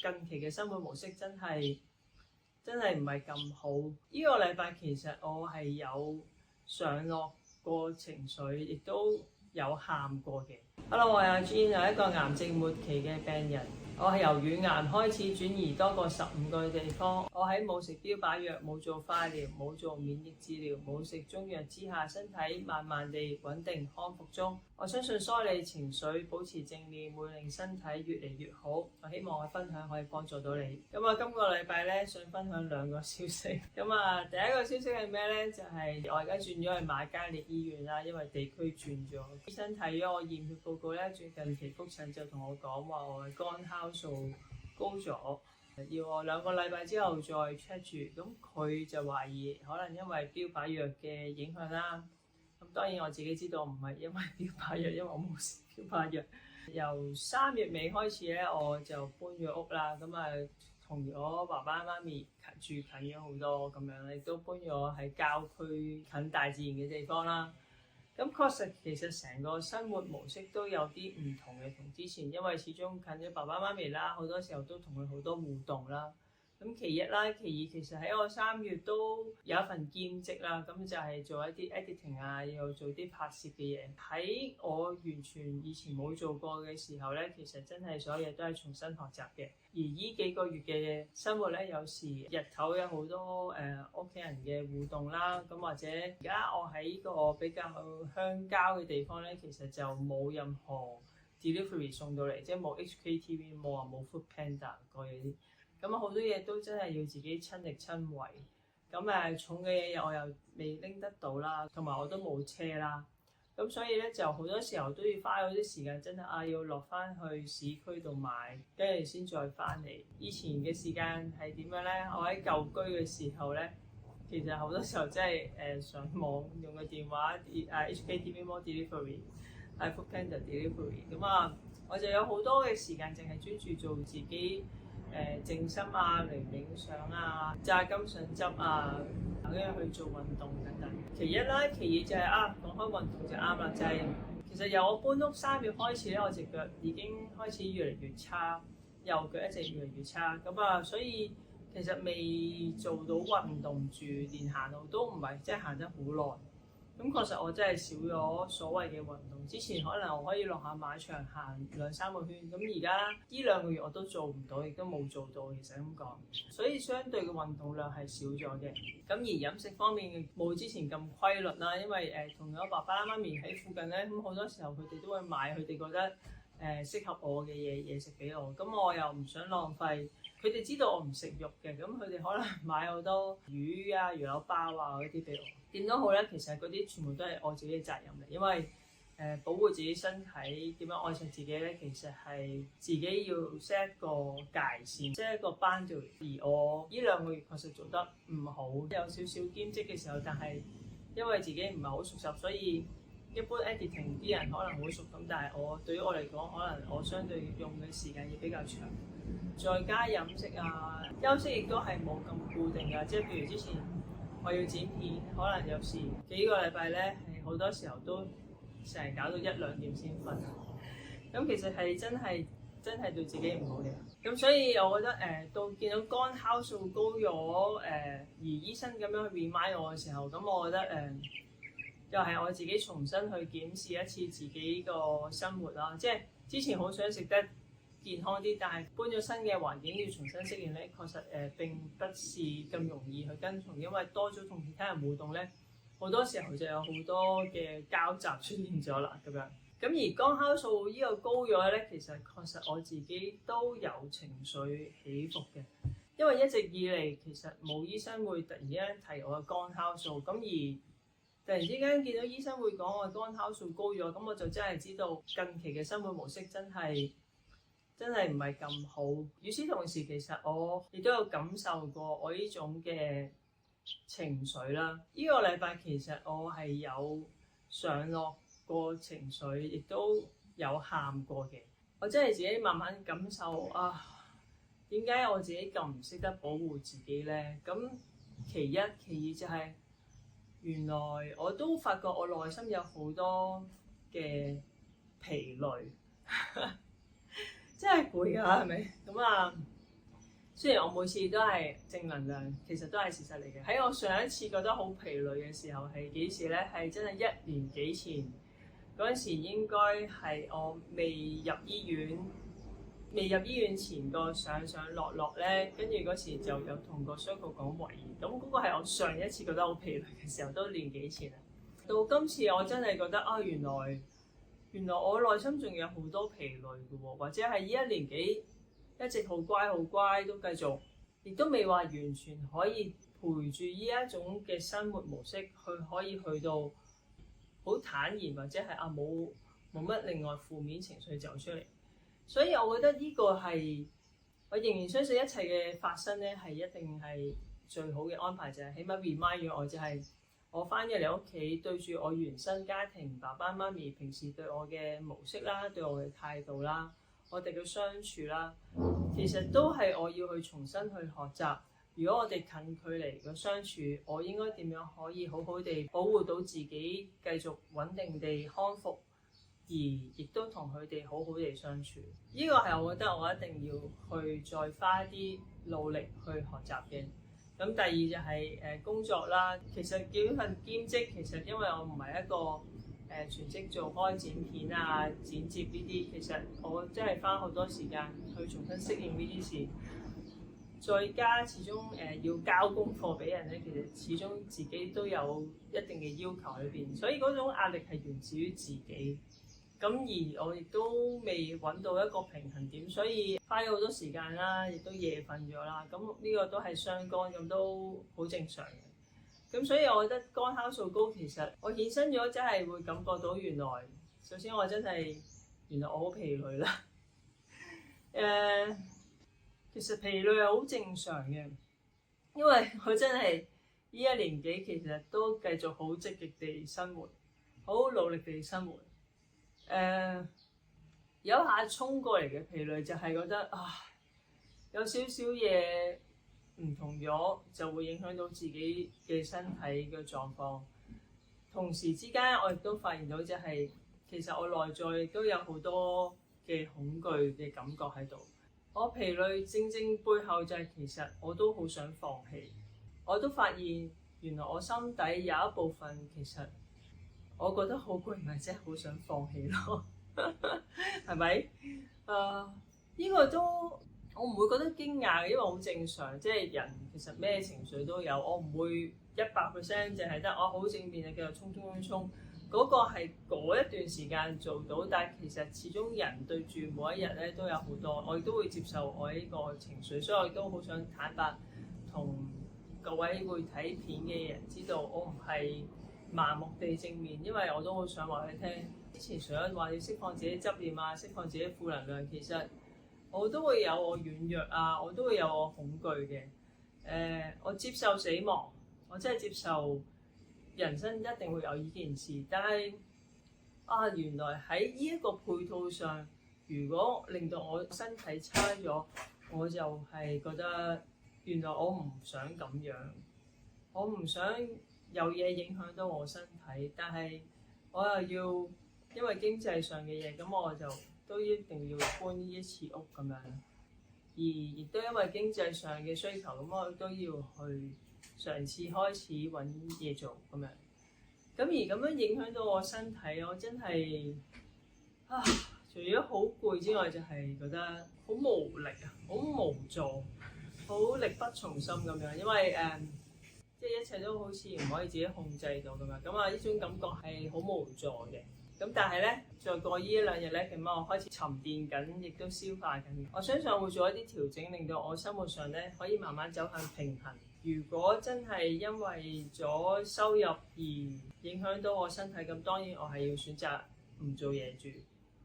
近期嘅生活模式真係唔係咁好。呢個禮拜其實我係有上落過情緒，亦都有喊過嘅。Hello， 我係阿 Jean， 係一個癌症末期嘅病人。我係由乳癌開始轉移多過15個地方。我喺冇食標靶藥、冇做化療、冇做免疫治療、冇食中藥之下，身體慢慢地穩定康復中。我相信梳理情緒、保持正面會令身體越嚟越好。我希望我分享可以幫助到你。今個禮拜咧，想分享2個消息。第一個消息係咩咧？就係我而家轉咗去瑪嘉烈醫院啦，因為地區轉咗。醫生睇咗我驗血報告咧，最近期覆診就同我講話我嘅肝酵素高咗，要我2個禮拜之後再 check 住。咁佢就懷疑可能因為標靶藥嘅影響啦。咁當然我自己知道唔係因為標靶藥，因為我冇食標靶藥。由3月尾開始咧，我就搬咗屋啦。同我爸爸媽咪住近咗好多咁樣，亦都搬咗喺郊區近大自然嘅地方啦。咁確實其實成個生活模式都有啲唔同嘅，同之前，因為始終近咗爸爸媽咪啦，好多時候都同佢好多互動啦。咁其一啦，其二其實喺我3月都有一份兼職啦，咁就係做一啲 editing 啊，又做啲拍攝嘅嘢。喺我完全以前冇做過嘅時候咧，其實真係所有嘢都係重新學習嘅。而呢幾個月嘅生活咧，有時日頭有好多屋企人嘅互動啦，咁或者而家我喺個比較鄉郊嘅地方咧，其實就冇任何 delivery 送到嚟，即係冇 HKTV，冇 Food Panda 嗰啲。咁好多嘢都真係要自己親力親為。重嘅嘢我又未拎得到啦，同埋我都冇車啦。咁所以咧就好多時候都要花嗰啲時間，真係要落翻去市區度買，跟住先再翻嚟。以前嘅時間係點樣咧？我喺舊居嘅時候咧，其實好多時候真係上網用個電話HKTV Mall Delivery、Food Panda Delivery。我就有好多嘅時間淨係專注做自己靜心啊、嚟冥想啊、榨金筍汁啊，跟住去做運動等等。其一啦，其二就係講開運動就啱啦，就係其實由我搬屋3月開始咧，我隻腳已經開始越嚟越差，右腳一直越嚟越差。所以其實未做到運動住，連行路都唔係即係行得好耐。咁確實我真係少咗所謂嘅運動。之前可能我可以落下馬場行2-3個圈，咁而家呢2個月我都做唔到，亦都冇做到。其實咁講，所以相對嘅運動量係少咗嘅。咁而飲食方面冇之前咁規律啦，因為同咗爸爸媽咪喺附近咧，咁好多時候佢哋都會買佢哋覺得適合我嘅嘢食俾我。咁我又唔想浪費。佢哋知道我唔食肉嘅，咁佢哋可能買好多魚啊、魚柳包啊嗰啲俾我。點都好咧，其實嗰啲全部都係我自己嘅責任嚟，因為保護自己身體、點樣愛惜自己咧，其實係自己要 set 個界線，set 一個 boundary。而我呢2個月確實做得唔好，有少少兼職嘅時候，但係因為自己唔係好熟習，所以一般 editing 啲人可能好熟咁，但係對於我嚟講，可能我相對用嘅時間要比較長。再加飲食啊，休息亦都係冇咁固定㗎，即係譬如之前我要剪片，可能有時幾個禮拜咧，係好多時候都成日搞到1-2點先瞓。咁其實係真係對自己唔好嘅。咁所以我覺得到見到肝酵素高咗，而醫生咁樣去 remind 我嘅時候，咁我覺得又係我自己重新去檢視一次自己個生活啦。即係之前好想食得健康啲，但係搬咗新嘅環境要重新適應咧，確實並不是咁容易去跟從，因為多咗同其他人互動咧，好多時候就有好多嘅交集出現咗啦咁樣。咁而肝酵素呢個高咗咧，其實確實我自己都有情緒起伏嘅，因為一直以嚟其實冇醫生會突然之間提我嘅肝酵素，咁而突然之間見到醫生會講我肝酵素高咗，咁我就真係知道近期嘅生活模式真係唔係咁好。與此同時，其實我亦都有感受過我呢種嘅情緒啦。呢個禮拜其實我係有上落過情緒，亦都有喊過嘅。我真係自己慢慢感受點解我自己咁唔識得保護自己咧？咁其一，其二就係原來我都發覺我內心有好多嘅疲累。真係攰㗎，係咪？雖然我每次都係正能量，其實都係事實嚟嘅。喺我上一次覺得好疲累嘅時候係幾時咧？係真係1年幾前嗰陣時，應該係我未入醫院前個上落咧，跟住嗰時就有同個 circle 講遺言。咁嗰個係我上一次覺得好疲累嘅時候，都1年幾前啦。到今次我真係覺得原來我內心仲有好多疲累嘅喎，或者係呢1年幾一直好乖都繼續，亦都未話完全可以陪住呢一種嘅生活模式可以去到好坦然，或者係冇乜另外負面情緒走出嚟。所以我覺得呢個係我仍然相信一切嘅發生咧，係一定係最好嘅安排，就係起碼 remind 咗我，就係我翻咗嚟屋企對住我原生家庭爸爸媽咪平時對我嘅模式啦，對我嘅態度啦，我哋嘅相處啦，其實都係我要去重新去學習。如果我哋近距離嘅相處，我應該點樣可以好好地保護到自己，繼續穩定地康復，而亦都同佢哋好好地相處。呢個係我覺得我一定要去再花啲努力去學習嘅。咁第二就係工作啦，其實叫份兼職，其實因為我唔係一個全職做開剪片啊、剪接呢啲，其實我真係花好多時間去重新適應呢啲事。再加始終要交功課俾人咧，其實始終自己都有一定嘅要求喺邊，所以嗰種壓力係源自於自己。咁而我亦都未揾到一個平衡點，所以花咗好多時間啦，亦都夜瞓咗啦。咁呢個都係傷肝，咁都好正常嘅。咁所以我覺得肝酵素高，其實我衍生咗真係會感覺到原來我真係原來我好疲累啦。其實疲累係好正常嘅，因為我真係呢1年幾其實都繼續好積極地生活，好努力地生活。有一下衝過嚟嘅疲累就係覺得有少少嘢唔同咗，就會影響到自己嘅身體嘅狀況。同時之間我亦都發現到就係其實我內在亦都有好多嘅恐懼嘅感覺喺度。我疲累正背後就係其實我都好想放棄。我都發現原來我心底有一部分其實我覺得好攰，咪即係好想放棄咯，係咪？呢個都我唔會覺得驚訝嘅，因為好正常。即係人其實咩情緒都有，我唔會100%淨係得我好正面嘅繼續衝。嗰個係嗰一段時間做到，但係其實始終人對住每一日咧都有好多，我亦都會接受我呢個情緒，所以我亦都好想坦白同各位會睇片嘅人知道，我唔係盲目地正面，因為我都好想話你聽。之前除咗話要釋放自己執念啊，釋放自己負能量，其實我都會有我軟弱啊，我都會有我恐懼嘅。我接受死亡，我真係接受。人生一定會有呢件事，但係原來喺呢一個配套上，如果令到我身體差咗，我就係覺得原來我唔想咁樣，我唔想有嘢影響到我身體，但係我又要因為經濟上嘅嘢，咁我就都一定要搬呢一次屋咁樣，而亦都因為經濟上嘅需求，咁我都要去嘗試開始揾嘢做咁樣，咁而咁樣影響到我身體，我真係除咗好攰之外，就係覺得好無力啊，好無助，好力不從心咁樣，因為即係一切都好似唔可以自己控制到咁樣，咁呢種感覺係好無助嘅。咁但係咧，再過呢1-2日咧，咁我開始沉澱緊，亦都消化緊。我相信我會做一啲調整，令到我生活上咧可以慢慢走向平衡。如果真係因為咗收入而影響到我身體，咁當然我係要選擇唔做嘢住，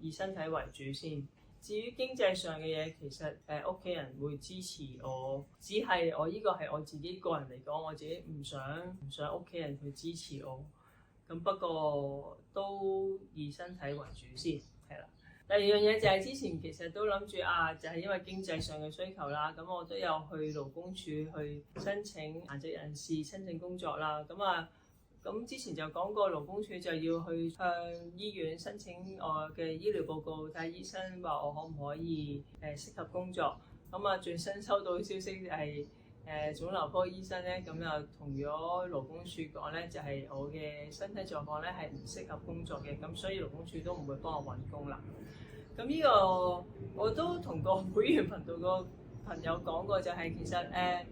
以身體為主先。至於經濟上嘅嘢，其實屋企人會支持我，只係我呢個係我自己個人嚟講，我自己唔想屋企人去支持我。咁不過都以身體為主先，係啦。第二樣嘢就係之前其實都諗住就係因為經濟上嘅需求啦，咁我都有去勞工處去申請殘疾人士申請工作啦。咁之前就講過勞工處就要去向醫院申請我嘅醫療報告，睇醫生話我可唔可以適合工作。咁啊，最新收到嘅消息就係腫瘤科醫生咧，咁又同咗勞工處講咧，就係我嘅身體狀況咧係唔適合工作嘅，咁所以勞工處都唔會幫我揾工啦。咁呢個我都同個會員頻道個朋友講過，就係其實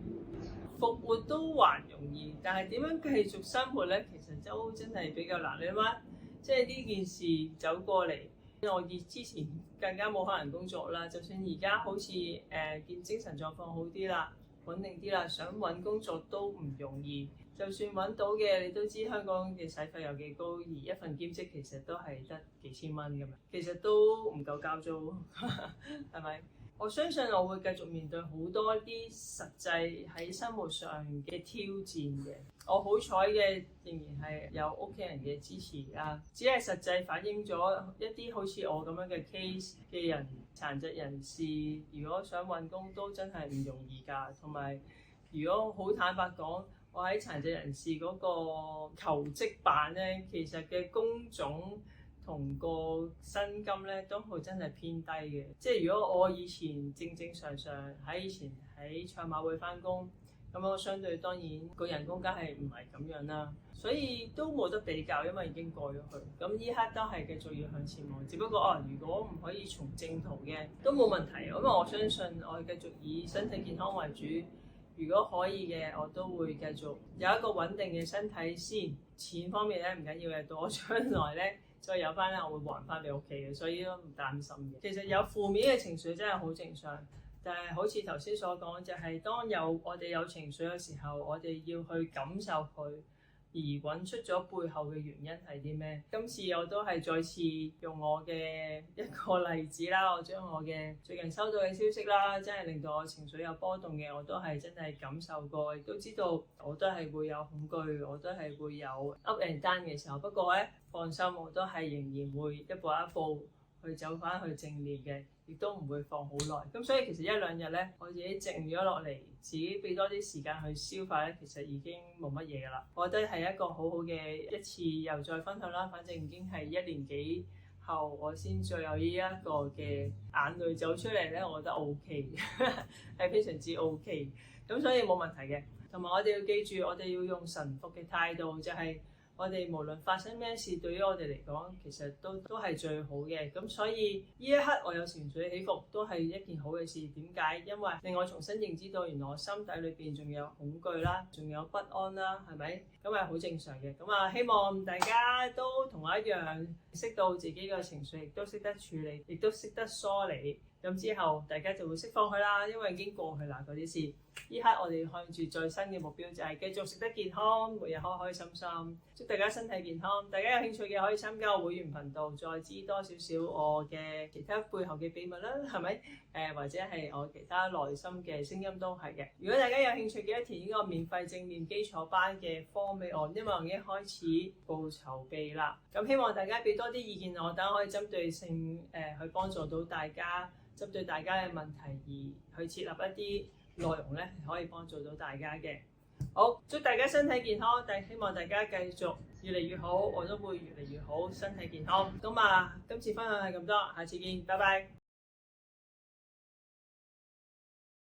復活都還容易，但係點樣繼續生活咧，其實都真係比較難。你諗下，即係呢件事走過嚟，我之前更加冇可能工作啦。就算而家好似見精神狀況好啲啦，穩定啲啦，想揾工作都唔容易。就算揾到嘅，你都知香港嘅使費有幾高，而一份兼職其實都係得幾千蚊咁樣，其實都唔夠交租，係咪？我相信我會繼續面對好多啲實際喺生活上嘅挑戰嘅。我好彩嘅仍然係有屋企人嘅支持啦，只係實際反映咗一啲好似我咁樣嘅 case 嘅人，殘疾人士如果想揾工都真係唔容易㗎。同埋如果好坦白講，我喺殘疾人士嗰個求職版咧，其實嘅工種同個薪金咧都好真係偏低嘅。即係如果我以前正常以前喺賽馬會返工，咁我相對當然個人工梗係唔係咁樣啦，所以都冇得比較，因為已經過咗去。咁依刻都係繼續要向前望，只不過如果唔可以從正途嘅都冇問題，因為我相信我繼續以身體健康為主。如果可以嘅，我都會繼續有一個穩定嘅身體先。錢方面咧唔緊要嘅，到我將來咧再有翻咧，我會還翻俾屋企嘅，所以都唔擔心嘅。其實有負面嘅情緒真係好正常，但係好似頭先所講，就係當我哋有情緒嘅時候，我哋要去感受佢，而揾出咗背後嘅原因係啲咩？今次我都係再次用我嘅一個例子啦，我將我嘅最近收到嘅消息啦，真係令到我情緒有波動嘅，我都係真係感受過，亦都知道我都係會有恐懼，我都係會有 up and down 嘅時候。不過咧，放心，我都係仍然會一步一步去走翻去正面嘅，亦都唔會放好耐。咁所以其實一兩日咧，我自己靜咗落嚟，自己俾多啲時間去消化咧，其實已經冇乜嘢噶啦。我覺得係一個好好嘅一次又再分享啦。反正已經係1年幾後，我先再有呢一個嘅眼淚走出嚟咧，我覺得 OK 係非常之 OK。咁所以冇問題嘅。同埋我哋要記住，我哋要用臣服嘅態度，就係我哋無論發生咩事，對於我哋嚟講，其實都係最好嘅。咁所以呢一刻我有情緒起伏，都係一件好嘅事。點解？因為令我重新認知到，原來我心底裏邊仲有恐懼啦，仲有不安啦，係咪？咁係好正常嘅。咁希望大家都同我一樣，識到自己嘅情緒，亦都識得處理，亦都識得梳理。咁之後大家就會釋放佢啦，因為已經過去啦嗰啲事。依刻我哋向住最新嘅目標就係繼續食得健康，每日開開心心。祝大家身體健康。大家有興趣嘅可以參加我會員頻道，再知多少少我嘅其他背後嘅秘密啦，係咪？或者係我其他內心嘅聲音都係嘅。如果大家有興趣，記得填呢個免費正念基礎班嘅 form 俾我，因為我已經開始籌備啦。咁希望大家俾多啲意見我，等我可以針對性去幫助到大家。針對大家嘅問題而去設立一啲內容咧，可以幫助到大家嘅。好，祝大家身體健康，希望大家繼續越嚟越好，我都會越嚟越好，身體健康。咁今次分享係咁多，下次見，拜拜。